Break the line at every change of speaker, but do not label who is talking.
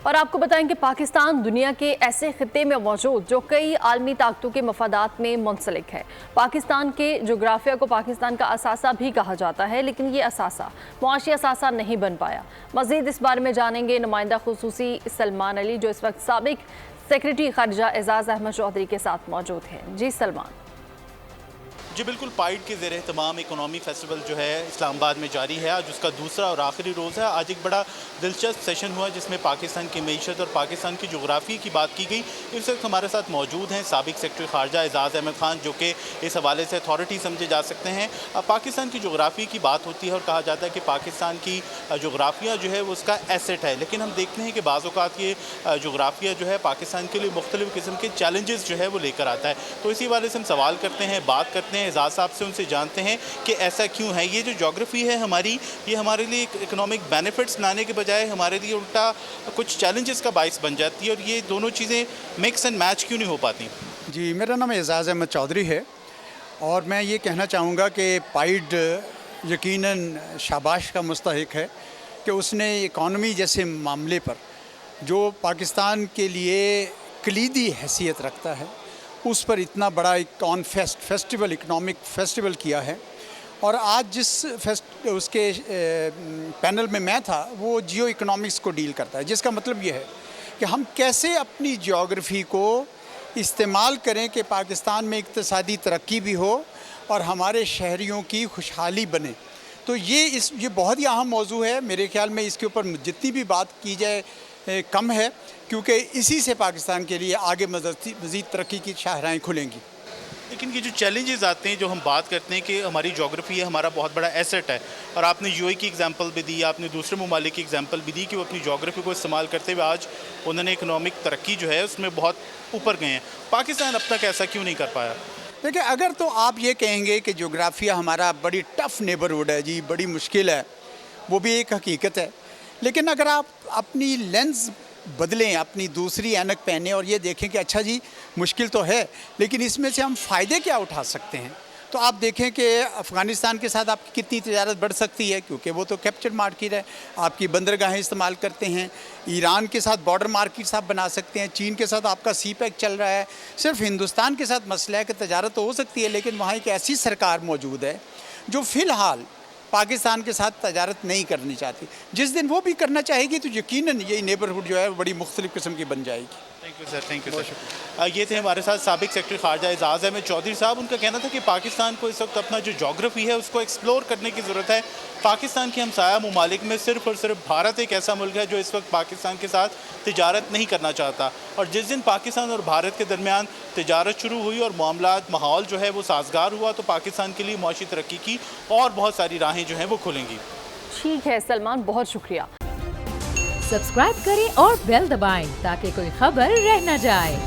اور آپ کو بتائیں کہ پاکستان دنیا کے ایسے خطے میں موجود جو کئی عالمی طاقتوں کے مفادات میں منسلک ہے۔ پاکستان کے جغرافیہ کو پاکستان کا اثاثہ بھی کہا جاتا ہے، لیکن یہ اثاثہ معاشی اثاثہ نہیں بن پایا۔ مزید اس بارے میں جانیں گے نمائندہ خصوصی سلمان علی، جو اس وقت سابق سیکرٹری خارجہ اعزاز احمد چودھری کے ساتھ موجود ہیں۔ جی سلمان۔
جی بالکل، پائیڈ کے زیر اہتمام اکنامی فیسٹیول جو ہے اسلام آباد میں جاری ہے۔ آج اس کا دوسرا اور آخری روز ہے۔ آج ایک بڑا دلچسپ سیشن ہوا جس میں پاکستان کی معیشت اور پاکستان کی جغرافی کی بات کی گئی۔ اس وقت ہمارے ساتھ موجود ہیں سابق سیکرٹری خارجہ اعزاز احمد خان، جو کہ اس حوالے سے اتھارٹی سمجھے جا سکتے ہیں۔ پاکستان کی جغرافی کی بات ہوتی ہے اور کہا جاتا ہے کہ پاکستان کی جغرافیہ جو ہے وہ اس کا ایسٹ ہے، لیکن ہم دیکھتے ہیں کہ بعض اوقات یہ جغرافیہ جو ہے پاکستان کے لیے مختلف قسم کے چیلنجز جو ہے وہ لے کر آتا ہے۔ تو اسی حوالے سے ہم سوال کرتے ہیں، بات کرتے ہیں اعزاز صاحب سے، ان سے جانتے ہیں کہ ایسا کیوں ہے۔ یہ جو جغرافی ہے ہماری، یہ ہمارے لیے اکنامک بینیفٹس لانے کے بجائے ہمارے لیے الٹا کچھ چیلنجز کا باعث بن جاتی ہے، اور یہ دونوں چیزیں مکس اینڈ میچ کیوں نہیں ہو پاتی؟
جی، میرا نام اعزاز احمد چودھری ہے، اور میں یہ کہنا چاہوں گا کہ پائیڈ یقیناً شاباش کا مستحق ہے کہ اس نے اکانومی جیسے معاملے پر جو پاکستان کے لیے کلیدی حیثیت رکھتا ہے، اس پر اتنا بڑا ایک فیسٹیول، اکنامک فیسٹیول کیا ہے۔ اور آج جس اس کے پینل میں تھا، وہ جیو اکنامکس کو ڈیل کرتا ہے، جس کا مطلب یہ ہے کہ ہم کیسے اپنی جیوگرافی کو استعمال کریں کہ پاکستان میں اقتصادی ترقی بھی ہو اور ہمارے شہریوں کی خوشحالی بنے۔ تو یہ بہت ہی اہم موضوع ہے۔ میرے خیال میں اس کے اوپر جتنی بھی بات کی جائے کم ہے، کیونکہ اسی سے پاکستان کے لیے آگے مزید ترقی کی شاہراہیں کھلیں گی۔
لیکن یہ جو چیلنجز آتے ہیں، جو ہم بات کرتے ہیں کہ ہماری جغرافی ہے، ہمارا بہت بڑا ایسٹ ہے، اور آپ نے یو اے کی ایگزامپل بھی دی، آپ نے دوسرے ممالک کی ایگزامپل بھی دی کہ وہ اپنی جغرافی کو استعمال کرتے ہوئے آج انہوں نے اکنامک ترقی جو ہے اس میں بہت اوپر گئے ہیں۔ پاکستان اب تک ایسا کیوں نہیں کر پایا؟
دیکھیں، اگر تو آپ یہ کہیں گے کہ جغرافیہ ہمارا بڑی ٹف نیبرہڈ ہے، جی بڑی مشکل ہے، وہ بھی ایک حقیقت ہے، لیکن اگر آپ اپنی لینز بدلیں، اپنی دوسری اینک پہنیں اور یہ دیکھیں کہ اچھا جی مشکل تو ہے، لیکن اس میں سے ہم فائدے کیا اٹھا سکتے ہیں، تو آپ دیکھیں کہ افغانستان کے ساتھ آپ کی کتنی تجارت بڑھ سکتی ہے، کیونکہ وہ تو کیپچر مارکیٹ ہے، آپ کی بندرگاہیں استعمال کرتے ہیں۔ ایران کے ساتھ بارڈر مارکیٹس آپ بنا سکتے ہیں، چین کے ساتھ آپ کا سی پیک چل رہا ہے۔ صرف ہندوستان کے ساتھ مسئلہ ہے کہ تجارت تو ہو سکتی ہے، لیکن وہاں ایک ایسی سرکار موجود ہے جو فی الحال پاکستان کے ساتھ تجارت نہیں کرنی چاہتی۔ جس دن وہ بھی کرنا چاہے گی تو یقیناً یہ نیبرہڈ جو ہے بڑی مختلف قسم کی بن جائے گی۔
Thank you sir, thank you sir. یہ تھے ہمارے ساتھ سابق سیکرٹری خارجہ اعزاز احمد چودھری صاحب۔ ان کا کہنا تھا کہ پاکستان کو اس وقت اپنا جو جغرافی ہے اس کو ایکسپلور کرنے کی ضرورت ہے۔ پاکستان کے ہمسایہ ممالک میں صرف اور صرف بھارت ایک ایسا ملک ہے جو اس وقت پاکستان کے ساتھ تجارت نہیں کرنا چاہتا، اور جس دن پاکستان اور بھارت کے درمیان تجارت شروع ہوئی اور معاملات ماحول جو ہے وہ سازگار ہوا تو پاکستان کے لیے معاشی ترقی کی اور بہت ساری راہیں جو ہیں وہ کھلیں گی۔
ٹھیک ہے سلمان، بہت شکریہ۔
سبسکرائب کریں اور بیل دبائیں تاکہ کوئی خبر رہ نہ جائے۔